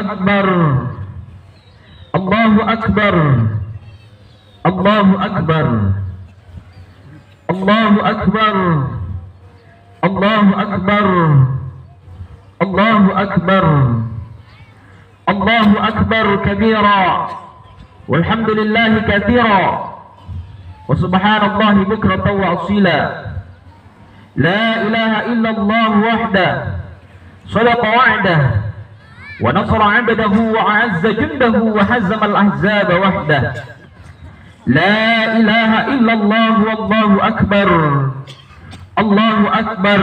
Akbar, Allahu Akbar, Allahu Akbar, Allahu Akbar, Allahu Akbar, Allahu Akbar, Allahu Akbar kabira, walhamdulillahi katsira, wa subhanallahi bukratan wa asila. La ilaha illallah wahdah, sadaqa wa'dah, wa nasara 'abdahu wa a'azza jundahu wa hazzama al-ahzaba wahdah. La ilaha illallah wallahu akbar, Allahu akbar,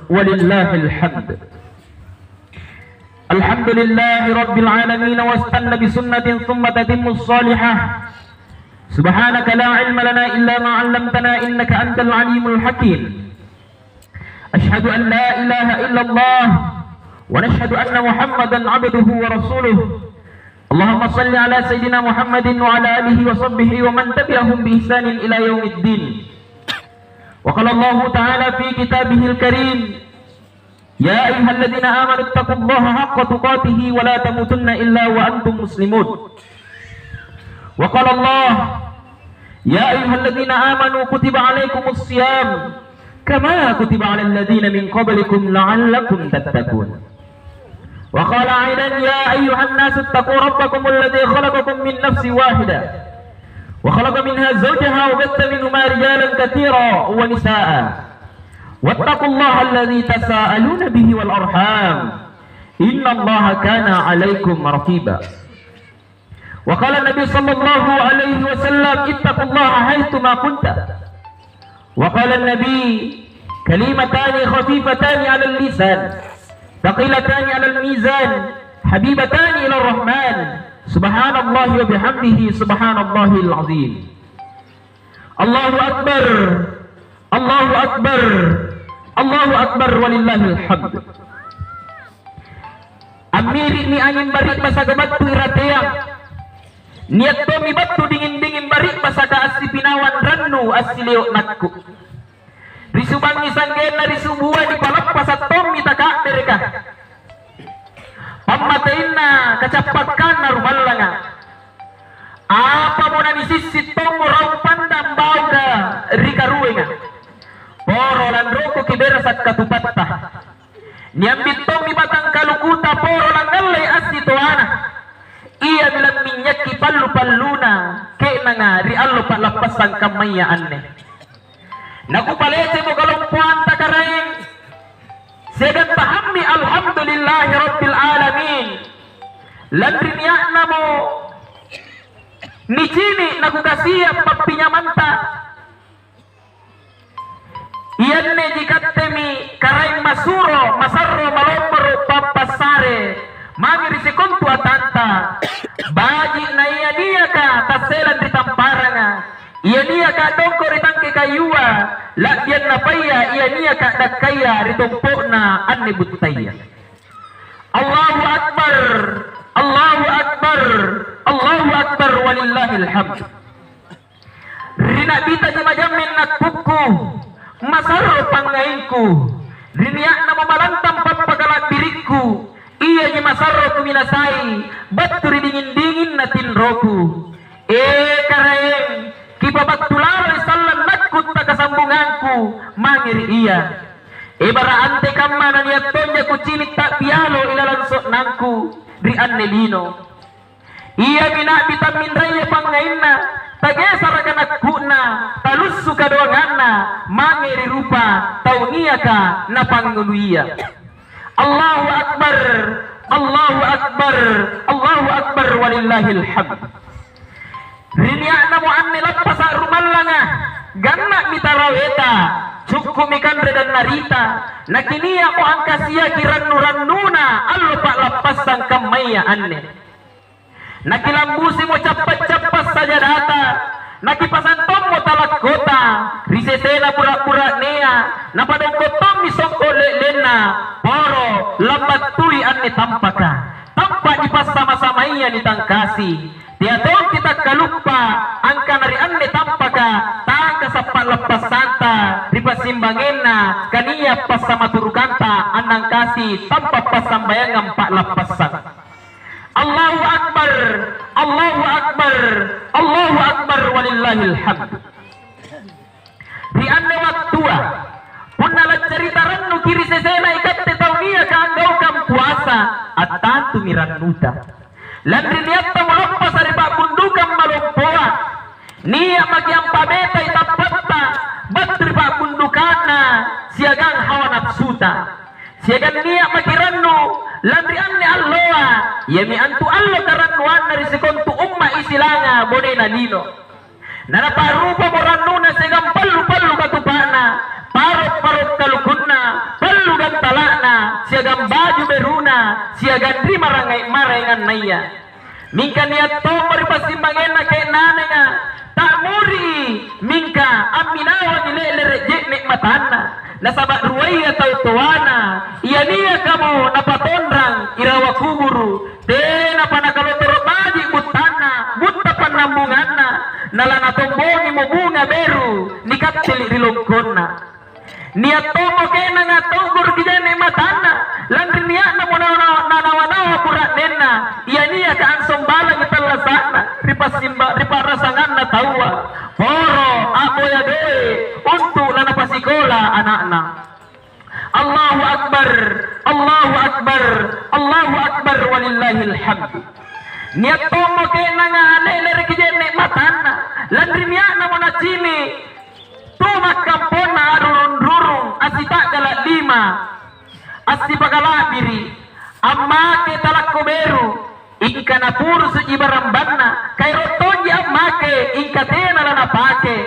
walillahil hamd. Alhamdulillahi rabbil alamin, wa istanna bi sunnatin thumma tatimmu as-salihah. Subhanaka la ilma lana illa ma 'allamtana innaka antal alimul hakim. Ashhadu an la ilaha illallah wa nashhadu anna Muhammadan 'abduhu wa rasuluh. Allahumma salli ala sayyidina Muhammadin wa ala alihi wa sahbihi wa man tabi'ahum bi ihsanin ila yaumiddin. Wa qala Allah ta'ala fi kitabihil karim, ya ayyuhalladzina amanu taqullaha haqqa tuqatih wa la tamutunna illa wa antum muslimun. Wa qala Allah, ya ayyuhalladzina amanu kutiba alaikumus shiyam kama kutiba 'alal ladzina min qablikum la'allakum tattaqun. Wa qala aidan, ya ayyuhan nasu ittaqu rabbakum alladzi khalaqakum min nafsin wahidah wa khalaqa minha zawjaha wa batha minhuma rijalan katsiran wa nisaa'a wattaqullaha alladzi tasaaluna bihi wal arham innallaha kana 'alaikum raqiba. Wa qala Nabi sallallahu alaihi wasallam, ittaqullaha haitsu ma kunta. Wa qala Nabi, kalimatani khafifatani 'alal lisan thaqilatani 'alal mizan habibatani ila rahman subhanallahi wa bihamdihi subhanallahil azim. Allahu akbar, Allahu akbar, Allahu akbar, walillahil hamd. Amiri ni angin barik masa gabat tu irateang, niat tomi batu dingin-dingin barik masa ka asipinawan rannu asiliok nakku. Risubang isanggena risubuan di palappas at tomi taka mereka. Pamatainna kacapakan na rumalanga. Apa mo na nisisit tomo raw pandang bauda rikaruenga. Poro landroko kibera sa katupatta. Niambit tomi batang kalukuta poro langalay asitoana. Iya bilang minyak palu-paluna ke nanga riallo palapasang kamayaan ne. Naku palete mo kalumpuan takareng segan pahammi alhamdulillahi rabbil alamin. Landri niya na mo ni chini naku kasiyap papinyamanta. Iyan ne jikattemi kareng masuro masarro malomboro papasare mangiri sekontu atanta baji na iya niya ka taselan di tamparanga iya niya ka dongko ritangke kayua lakyan na paya iya niya ka dakaya ritumpo na anni buttaya. Allahu akbar, Allahu akbar, Allahu akbar, walillahil hamd. Rinabita di majamin nakpuku masaro pangainku riniak na mamalantam papagalak diriku. Iya ni masarro kuminasai baturi dingin-dingin na tinroku. Kareng kipabatularo isalan nakut na kasambunganku mangiri iya. Baraante kamana niya tonya kucinik tak pialo ilalansok nangku rian nelino. Iya minabita minraya pangainna tagesara ka nakuna talussu kadoanganna mangiri rupa taunia ka na panguluiya. Allahu akbar, Allahu akbar, Allahu akbar, walillahil hamd. Rinya na mo anni lappas sa rumallanga ganna mitaraweta cukumikan redan narita nakiniya ko ang kasiya kirannu-rannuna allo pa lappas sang kamaya anne. Nakilambusi mo capat-capas saja data nakipasantom mo talakota risesena pura-pura nea napadongkotom misongko lelena poro lambat tui anni tampaka tampak ipas sama-samanya ni tangkasi tiatong kita kalupa angka nari anni tampaka tangka sapat lepas santa ripasimbangena kaniya pas sama turukanta anang kasi tampak pas sambayang empat lepasan Allahu akbar walillahil hamd. Di anne waktua punna la cerita rannu kiri sesena ikatte taunia ka anggau kam puasa attantu mirannuta landri niatta moloppa sari pa kundukam maloppoa niya magiam pabeta itapatta batri pa kundukana siagang hawa nafsuta siagang niya magirannu landri anne alloa yemi antu allo karannuan dari sekontu umma isilanga bonena lino nana parupa morannuna segam pallu katupana parot kalukunna pallu gantalana siagam baju beruna siagam di marengan naya mingka niat tomori pasimbangena ke nanenga tak muri mingka aminawa nilele rejek nikmatana nasabat ruwaya tau tuana iya niya kamu napatondrang irawa kuburu tena panakalotoro maji butana butta panambunganna nalana tombongi mo bunga beru nikatili rilongkonna niat tomo kena ngatogur kijane matana langri niat na nanawa purat nena iya niya ka ansong balang italasana riparasangan na tawa poro ako ya doe untuk lana pasikola anak-anak. Allahu akbar walillahil hamd. Niat tomo kena ngalele kijane matana langri niat na mona cini tumak kampona rurung asita galak lima asipa galak biri amma ke talak koberu ingka napuru suji barambanna kay rotoji amma ke ingka tena lana pake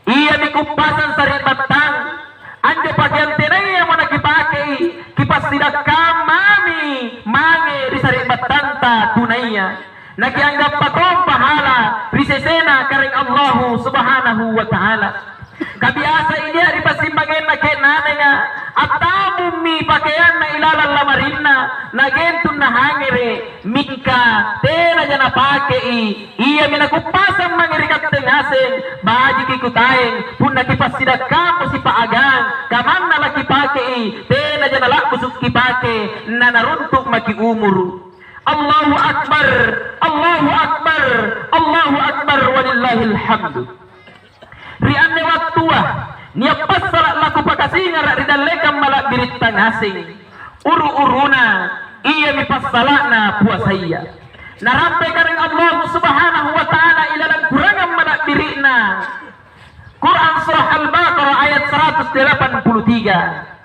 iya dikupasan sari batang ande pakaian tenaya mana kipake kipas tidak kamami mange di sari batang ta tunaiya nakianggap patong pahala risesena karing Allah subhanahu wa ta'ala kabiasa ini hari pasimbangin na kenanenya atamumi pakaian na ilalang lamarinna nagentun na hangere mingka tena jana pakei iya minakupasan mangirikat tengasen baji kikutaeng pun nakipasidak kamu si paagang kaman na laki pakei tena jana lakbusuk kipake na naruntuk maki umuru. Allahu akbar walillahil hamd. Rianne waktua niya pasara laku pakasinga ridalekam malak biritang asing uru-uruna iya mipassalana puasaya narampe karing Allah subhanahu wa ta'ala ilalang kurangan malak birina Quran surah Al-Baqarah ayat 183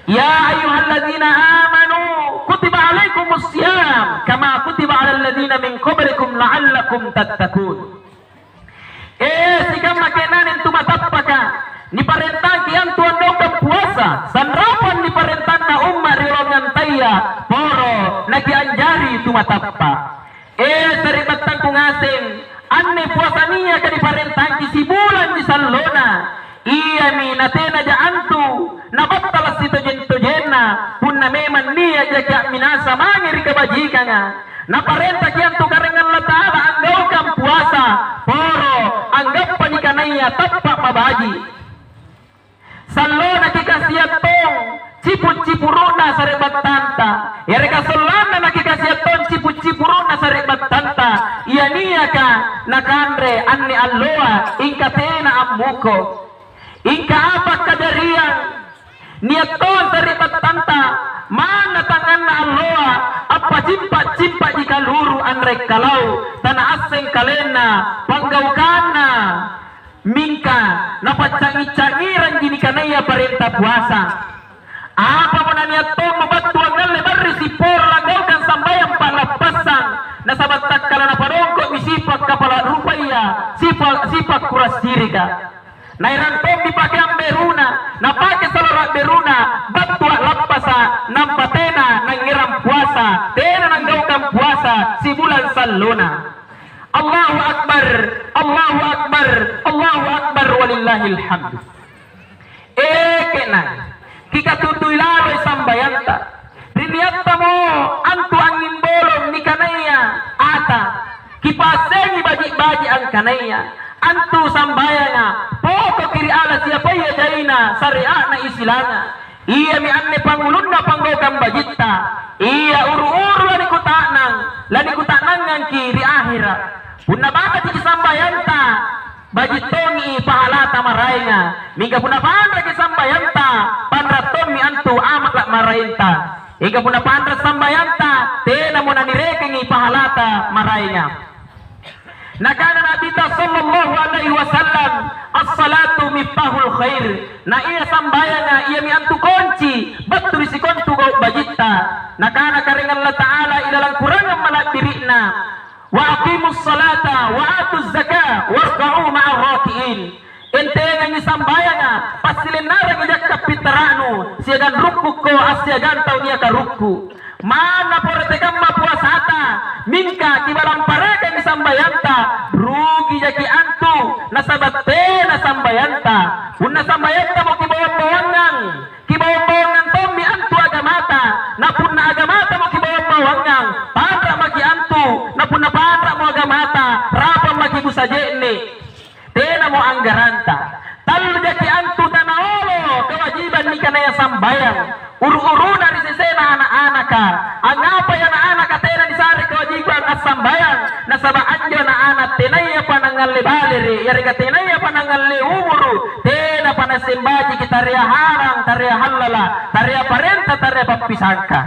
Ya ayyuhalladzina amanu kutiba alaikumus siyam kama kutiba alal ladzina min qablikum la'allakum tattaqun. Sikam makenanin tumatapaka ni parentang kian tuan dokam puasa sanrapan ni parentang na umma rirongan taya poro naki anjari tumatappa. Saribatang kungasin anne puasa niya ka di parentang si bulan di sallona iya mi natena ja antu nabattalas ito jenna punna meman niya jaga minasa mangiri kabajikanga naparenta kian tu karengan la taala anggau kam puasa poro anggap panikanaya tappa mabaji sallona kikasiat tong ciput-cipuruna sarebat tanta yareka sallana nakikasiat tong ciput-cipuruna sarebat tanta iya niya ka nakandre anni alloa ingkatena ammuko ingka apa kadarian niat ton sarebat tanta mana tangan na alloa apa cimpa jika luru anrek kalau tanah aseng kalena panggaukana mingka napaccangi-cangiran gini kanaya perintah puasa apa mana niat ton mabatuan ngalle barri si por langgaukan sambayang palapasang nasabat takkala na padongko misipak kapala rupaya sipak kuras sirika nairan tom dipakai amberuna napake salora beruna batua lapasa nampatena nangiram puasa tena nanggaukan puasa si bulan sallona. Allahu akbar walillahil hamd. Kena kika tutui lalo sambayanta riniatta mo antu angin bolong ni kanaya ata kipasengi baji ang kanaya antu sambayana poko kiri ala siapa ya jaina syariat na isilana iya mi anne pangulunna panggokam bajitta iya uru-uru lani kutanang ki di akhirat. Punna baka ti sambayanta bajitongi pahala ta marainga. Mingga punna pandra ki sambayanta pandraton mi antu amat lak marainta. Ika punna pandra sambayanta tena mo nanirekengi pahala ta marainga. Nakana Nabi sallallahu alaihi wasallam as-salatu miftahul khair. Na iya sambayanga iya mi antu kunci betul si kontu go bajitta. Nakana karingan Allah taala ilalang kurangan malak dirina. Wa aqimus salata wa atuz zakah warka'u ma'ar raki'in. Ente nga sambayanga pasilin nara gajak kapitaranu siagan rukku ko asyagan tau niya ka rukku. Mana porete kamma puasata minka kibalang pareka ni sambayanta rugi jaki antu nasabatte na sambayanta unna sambayanta mo kibawang-bawangang to mi antu agamata na punna agamata mo kibawang-bawangang padra maki antu na punna padra mo agamata rapa maki busajene tena mo anggaranta tal jaki antu tanaolo kewajiban ni kanaya sambayang uru-uruna di sesena anak-anak ka ang apa ya anak-anak ka tena di sari kewajiban as sambayang nasaba anjo na anak tenaya panangalle baliri yari ka tenaya panangalle umuru tena panasimbaji kita ria harang taria halala taria parenta taria papisangka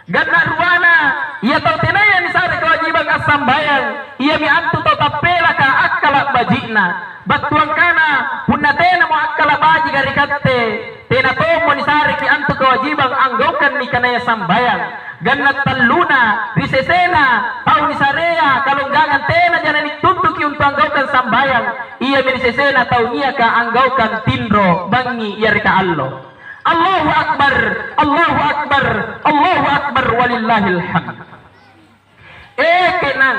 ganna ruana ia tau tenaya di sari kewajiban as sambayang ia mi antu tau tapela ka akkala bajina batuang kana punna tena mo akkala baji gari katte tena tomo ni sari ki antu kewajiban anggaukan ni kanaya sambayang ganat taluna risesena tau ni sarea kalunggangan tena jana ni tuntuki untuk anggaukan sambayang iya risesena tau niya ka anggaukan tindro bangi yari ka allo Allahu akbar Allahu akbar Allahu akbar walillahil hamd kenang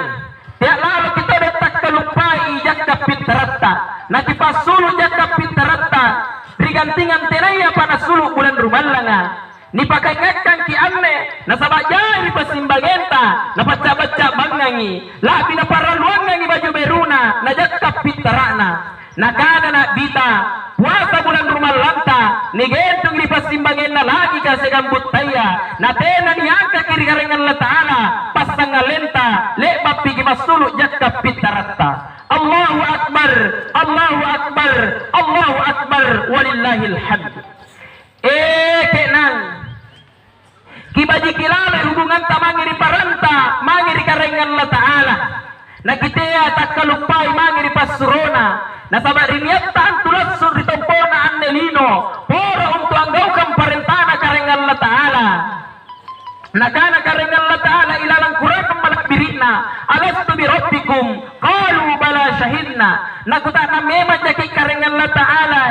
tiap lalu kita detak kelupai jakka pitratta nakipasulu jakka pitratta rigantingan tenaya panasulu bulan rumallanga ni pakai ngakang ki anne nasabajari pasimbagenta napaca-baca bangangi labi na paraluangangi baju beruna najakka pitarana nakana na bita puasa bulan rumallanta ni gentung di pasimbagenna lagi kasi gambut taya na tena ni angka kiri karengan Allah taala pasangalenta le bapigi masulu jakka pitaratta Allahu akbar Allahu akbar Allahu akbar walillahil hamd kenang kibaji kilala hubungan ta mangiri paranta mangiri karengan Allah taala nakitea takalupai mangiri pasurona nasaba riniatta antulas suritompona annelino pora untuk anggaukan parentana karengan Allah taala nakana karengan Allah taala ilalang kurakam malak birina alastu bi rabbikum qalu bala syahidna nakuta na memang jaki karengan Allah taala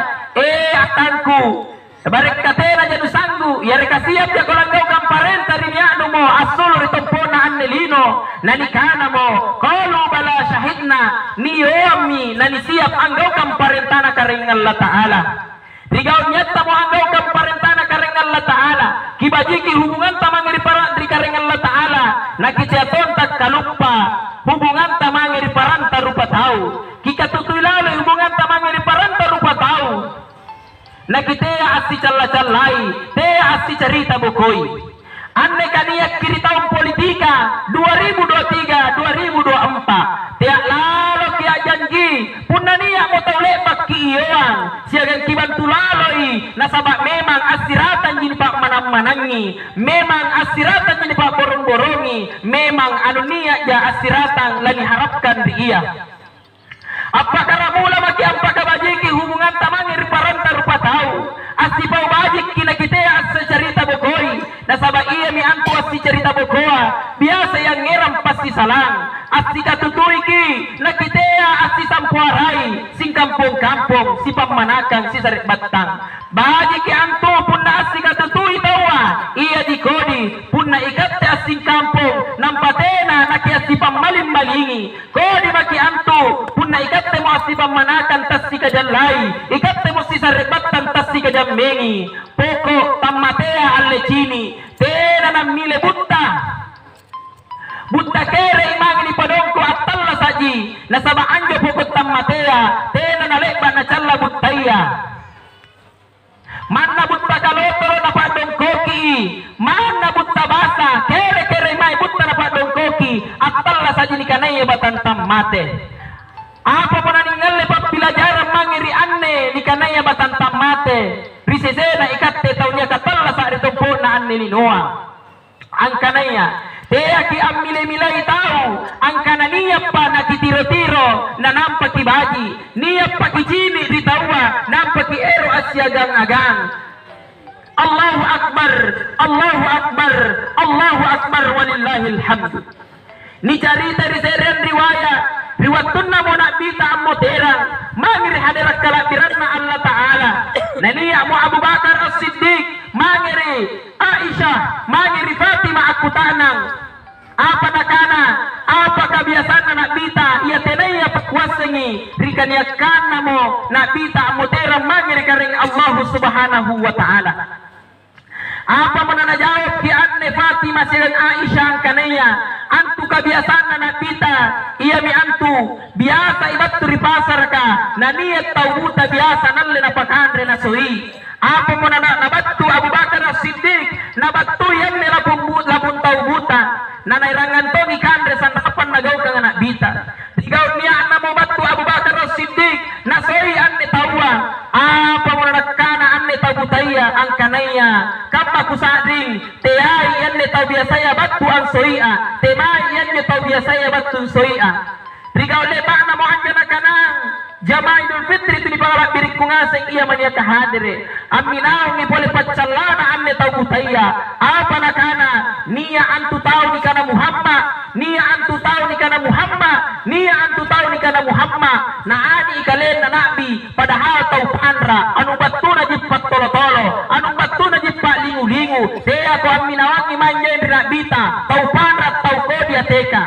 atanku barek katena jadu sanggu ya reka siap ya kolangaukan parenta rinianu mo asul ritompona annelino nanikana mo qalu bala syahidna niyomi nani siap anggaukan parentana karengan Allah taala rigau nyata mo anggaukan parentana karengan Allah taala kibajiki hubungan tamangiri para di karengan Allah taala nakiceton tak kalupa hubungan tamangiri paranta rupa tahu kikatutuy lalu hubungan tamangiri paranta rupa tahu nakitea asi calla-callai tea asi cerita bukoi anne kaniak kiri tahun politika 2023 2024 tiak lalo kia janji punna niak mo tau lepak ki iyoang siagang kibantu laloi nasabak memang asiratan jini pak manang-manangi memang asiratan jini pak borong-borongi memang anu niak ja asiratan lani harapkan di iya apakah mula maki apakah bajiki hubungan tamangir paranta rupa tahu asipau bajik kina kitea asa cerita bokoi nasaba iya mi antu asi cerita bokoa biasa yang ngeram pasti salang asi katutui ki nakitea asi sampuarai sing kampung-kampung si pamanakang si sarik batang bajiki antu punna asi katutui tawa iya dikodi punna ikatte asing kampung nampatena naki asi pamalim-malingi kodi maki antu punna ikatte mo asi pamanakan tas si kajalai ikatte mo si sarik batang tas si kajammengi poko tamatea allecini tena namile butta kere imang ni padongko atalla saji nasaba anjo poko tamatea tena nalekba na challa buttaya manna butta kalotoro na padongkoki manna butta basa kere mai butta na padongkoki batantam mate. Apa pananingal le papilajaran mangiri anne ni kanaya batantam mate. Risesena ikatte taunya katalla sa ritompo na anne ni Noah. Ang kanaya Teya ki ang milay-milay tao, ang kananiya pa nakitiro-tiro na nampakibaji, niya pakijini di tawa, nampakiero asyagang-agang. Allahu Akbar, Allahu Akbar, Allahu Akbar, walillahil hamd. Ni carita di serian riwayatun na mo nakita ang moterang, mangiri hadirat kalapiran na Allah Ta'ala. Naniya mo Abu Bakar As-Siddiq, mangiri Aisyah, mangiri Fatima akutanang. Apa nakana, apa kebiasaan na nakita, iya tenaya pakwasengi, rikaniakan na mo nakita mo terang mangiri karing Allah Subhanahu wa Ta'ala. Apa mananajawab ki anne Fatima silang Aisyah ang kanaya, antu kebiasaan na nakita, iya mi antu, biasa ibat turi pasar ka, na niyat tawuta biasa nalle na pakandre na suhi. Apa mo nabattu Abu Bakar As-Siddiq, nabattu yan nila labun tawuta, na nairangan to ni kandre sa napan nagaw kang anak bita. Ikaw niya na mo battu Abu Bakar As-Siddiq, na suhi anne tawa, apa mo nakana anne tawutaya ang kanaya, kusading teyai yanne tau biasaya battu ang soia temai yanne tau biasaya battu soia riga ole ba na mo anjana kanang jamaah Idul Fitri itu dipalak birik kungaseng iya mania kahadire aminaw ni boleh pacalana anne tau butaya apa nakana niya antu tau ni kana Muhammad niya antu tau ni kana Muhammad niya antu tau ni kana Muhammad na ani ikalen na nabi padahal tau panra anu battu na jipat tolo-tolo anu battu na jipat lingu-lingu dia ko aminawangi manjain dinabita tau panra tau kodia teka.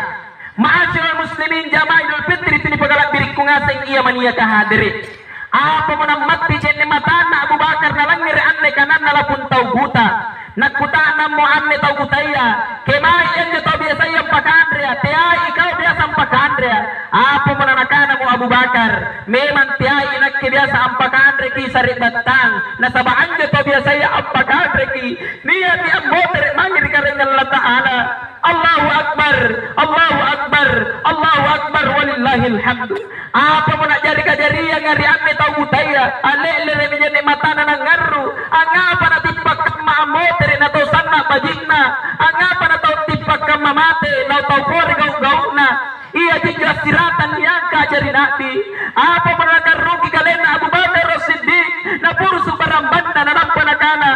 Ma'asyiral muslimin jamaah Idul Fitri ini pagkalak birik kungaseng iya mania kahadiri. Apa mo nang mati jenne matana Abu Bakar na langir anne kanan na lapun tau buta. Nagkutaan mo anne tau butaya. Kemai yan tau biasa yang pakandrea. Tiay ikaw biasa ang pakandrea. Apa mo nakana mo Abu Bakar. Memang tiay inagke biasa ang pakandre ki sa ribatang. Nasabaan nyo tau biasa yang ang pakandre ki. Niya ni ang motor mangir ka rin Allah Ta'ala. Allahu Akbar, Allahu Akbar, Allahu Akbar, walillahil hamd. Apa mo nak jadi kajariya ngari anne tau butaya, ale-ale menjadi mata na ngaru, angapa na tipak maamotere na tau sana bajigna, angapa na tau tipak mamate, na tau kore gau-gau na, iya jika siratan yang kajari nabi. Apa mo na karugi kalena Abu Bakar As-Siddiq, na puro subarambanda na nampanakana,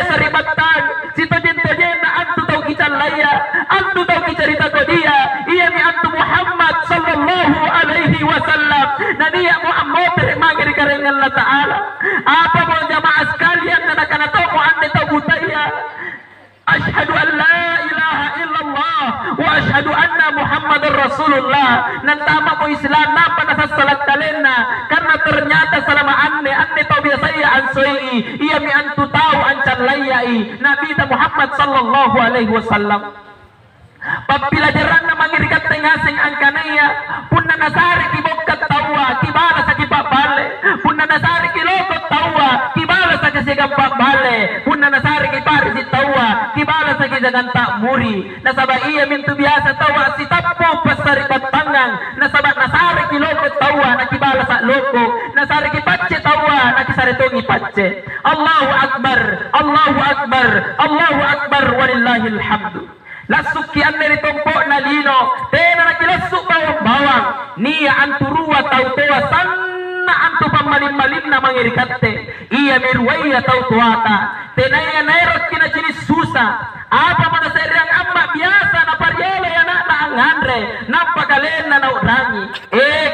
saribatan, sito-jento-jen na antu tau kicalaya, antu tau kicerita ko dia, iya ni antu Muhammad sallallahu alaihi wasallam, na niya Muhammad magiri kareng Allah Ta'ala. Apa mo jamaah sekalian na nakanato mo ande tau butaya, ashhadu an la ilaha illallah wa ashhadu anna Muhammadar Rasulullah. Nantama mo Islam na panasasalat kalena karena ternyata selama anne tau biasa iya ansoi iya mi antu tau ancan layai Nabi Muhammad sallallahu alaihi wasallam. Pagpilajaran na mangirikat tengasing ang kanaya punna nasari kibokkat tawa kibala sa kibabale punna nasari kilokot tawa kibala sa kasigambak bale punna nasari kiparisi tawa kibala sa kisaganta muri nasaba iya mintu biasa tawa si tapo pasari batangang nasaba nasari kilokot tawa nakibala sa loko nasari kipatse tawa nakisaritong ipatse. Allahu Akbar, Allahu Akbar, Allahu Akbar, walillahil hamd. Lasuk ki anne ritompo na lino tena nakilasuk bawang niya anturua tau toa sanna antu pamalim-malim na mangirikatte iya mirwaya tau tuata tena iya nairot kina jenis susah apa mana seriang amma biasa na pariela ya na angandre nampakalen na naurangi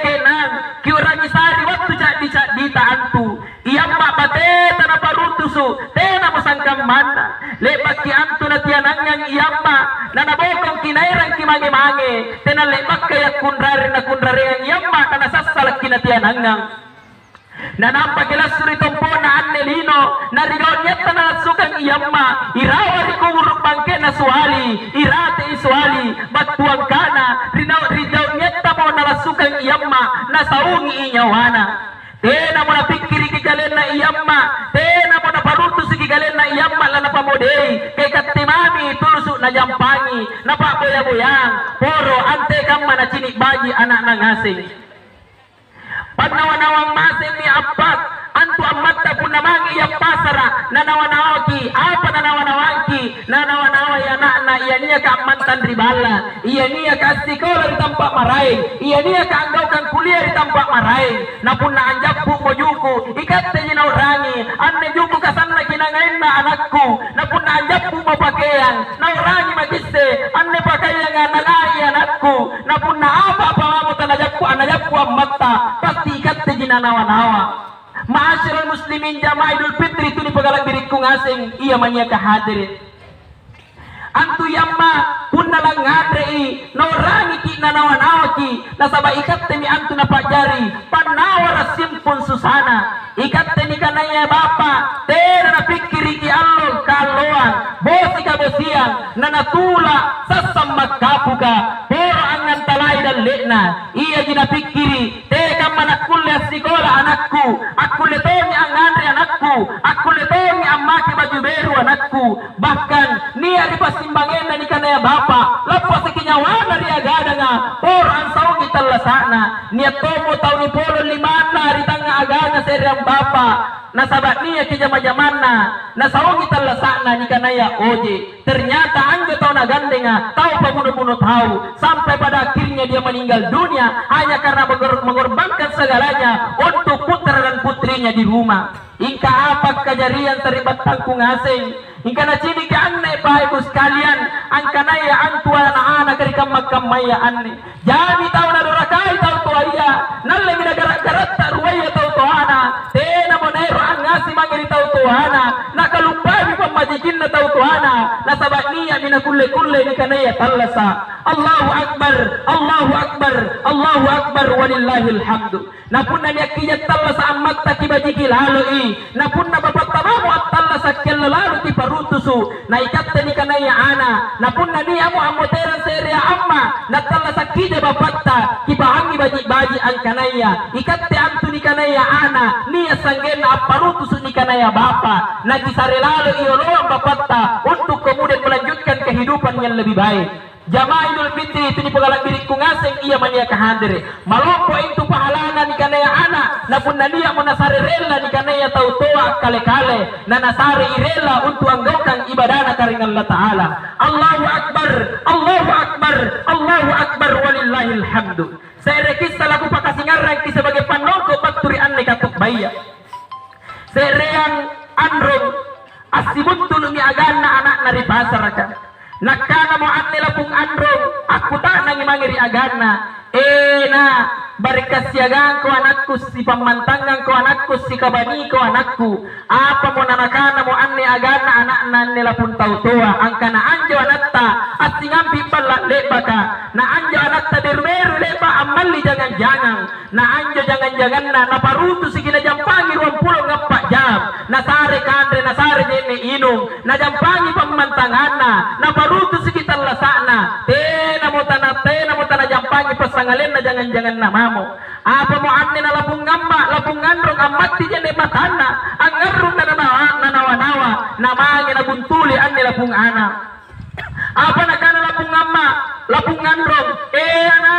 kenang kiurangi sari waktu cak dita antu iya amma bateta na parutusu tena musangkam mana lepak ki antu na tianangang iya amma na nabokong kinairang kimangi-mangi tena lepak kaya kunrari na kunrari ang iya amma na nasasalak kinatianangang na nampagilasuri tompo na annelino na rigaw niya na sukang iyamma irawari ko uruk bangke na suwali irate isuwali batuang kana rigaw niya mo na sukang iyamma na saungi inyawana tena mo na pikiri kigalen na iyamma, tena mo na parutos kigalen na iyamma la na pamodei, kay katimami tulusok na jampangi, na paboya-boyang, poro ante kamma na cinik baji anak nangasing. Pag nawanawang masing ni Abbas, antu amatta pun namangi yang pasara, nanawanawaki, apa nanawanawaki, nanawanawai anak-anak, iya niya ka mantan ribala, iya niya ka sekolah di tempat marahin, iya niya ka anggaukan kuliah di tempat marahin, napun na anjak po mo yuko, ikat na urangi, anne yuko kasanna kinangain na anakku, napun na anjak po mo pakaian, na urangi magiste, anne pakaian nga nalai anakku, napun na apa mo tanajak po ang mata, pasti ikat na ginanawa-nawa. Ma'asyiral muslimin jamaah Idul Fitri itu dipagalag diri kong asing iya man niya kahadirin. Antu yamma punna lang ngadrei naurangi ki nanawa-nawa ki nasaba ikat temi antu na pajari panawara simpun susana ikat temi kanaya bapa tera na pikiri ki allo kaloan bosi ka bosian nanatula sasam magkapuga pero angan talay dan lekna iya gina pikiri teka manakulle sekolah anakku aku letoni ang ngandre anakku aku letoni ang maki baju beru anakku bahkan niya dipasimbangin na ni kanaya bapa lapas ikinyawana ri agada nga por ang saungi talasana niya tomo tau ni polo limana ritang agada sa ang bapa nasabat niya kijama-jaman na saungi talasana ni kanaya oje ternyata anjo tau nagande nga tau pabunuh-bunuh tau sampai pada akhirnya dia meninggal dunia hanya karena mengorbankan segalanya untuk putra dan putrinya di rumah. Ingka apa kejadian terlibat tangkung asing ingka na cini ka anne pa ibu sekalian angka naya antua anak-anak dari kamaya anne jami tau na durakai tau tuaya nalle mina garat-garat ruaya tau tuana tena monero ang ngasi mangiri tau tuana nakalumpahi pamajikin na tau tuana nasabat niya mina kulle-kulle ni kanaya talasa Allahu Akbar Allahu Akbar Allahu Akbar walillahil hamdu napunna niya kiyat talasa ang magta kibajiki laloi napunna bapak tamamu at talasa kella lalu parutusu na ikatta ni kanaya ana napunna niya mo amoteran seria amma natalasa kija bapatta kibahangi baji-baji ang kanaya ikatte antu ni kanaya ana niya sanggena parutusu ni kanaya bapa nagisare lalu ioloang bapatta untuk kemudian melanjutkan kehidupan yang lebih baik. Jamaah Idul Fitri itu dipagalag diri kong asing iya man niya kahadiri malompo itu pahalana ni kanaya anak napun na niya mo nasari rela ni kanaya tautoa kale-kale na nasari irela untuk anggaukan ibadana karing Allah Ta'ala. Allahu Akbar Allahu Akbar Allahu Akbar walillahil hamdu. Saya rekisa lagu pakasingarang ki sebagai panongko pagturian ni katok baya sereang androng asibut tulungi agan na anak na ripasar ka nakana mo an nila pong androng aku tak nangimangiri agana na barikasyagan ko anakku si pamantangan ko anakku si kabani ko anakku apa mo nanakana mo an ni agana anak nila pun tautoa ang kana anjo anatta at singampi pala leba ka na anjo anatta dermeru leba amali jangan-jangan na anjo jangan-jangan na naparuto si ginajampangi 20 ngapa jam nasare kandre nasare jene inum najampangi pamantangan na naparuto si kita lasana tena mo tanah jampangi pasangalin na jangan-jangan namamo apa mo anne na lapung ngandrong amati jene matana ang ngarung na nanawa-nawa namangi na buntuli anne lapung ana apa nakana lapung ngandrong ana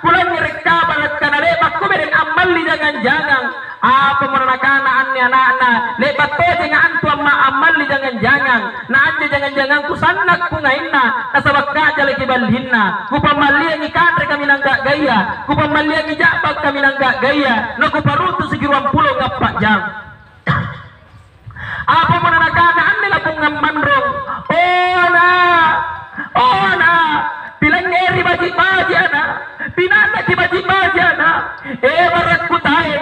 kulang rekaba nakana lebak ko beren amali jangan-jangan apa menanakana anne anak-anak lebat toje nga antu amma amali jangan-jangan na anje jangan-jangan ku sanak ku ngainna nasabak kaja lagi balhinna ku pamalia ni kadre kami nangga gaya ku pamalia ni jabak kami nangga gaya na ku parutu segiruang pulau ngapa jam apa menanakana anne lapung ngamandrong ona pilangeri baji-baji ana pinana ki baji-baji ana barat ku tae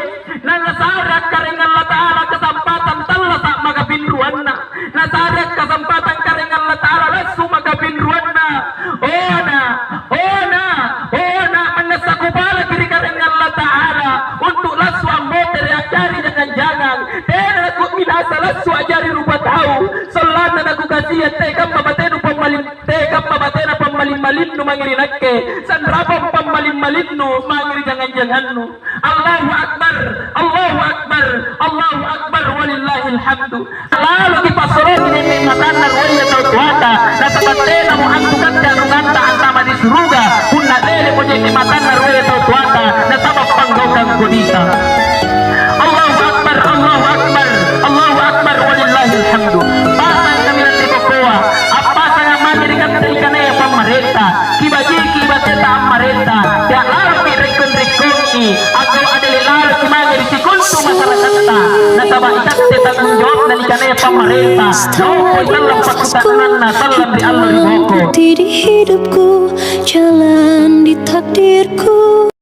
nasarak karing Allah Ta'ala kesempatan talasa magapinruanna nasarak kesempatan karing Allah Ta'ala lasu magapinruanna ona manasakupala kiri karing Allah Ta'ala untuk lasu ambote reakari jangan-jangan tena aku minasa lasu ajari rupa tahu selana aku kasih tekam babatenu pamalim-malim nu mangiri nakke sanrapam pamalim-malim nu mangiri jangan-jangan nu Allahu Akbar Allahu Akbar Akbar walillahil hamdu. Lalu dipasrahkan nikmatan narwaya tawata na tabatena mo ang tugat ka nunganta ang tama di suruga kunna dele mo jeng nikmatan narwaya tawata na tabak panggawkan kudita. Allahu Akbar walillahil hamdu. Pasang kami ng tipokoa apa sangat mandirikan ikan ya pemerintah kibaji kibateta pemerintah ya larpi rekon-rekoni atau ada lalu kimagir si kuntu masyarakat nataba ikat tanggung jawab dan ikan ya pemerintah no dalam pasukan na salam di Allah di boko di hidupku jalan di takdirku.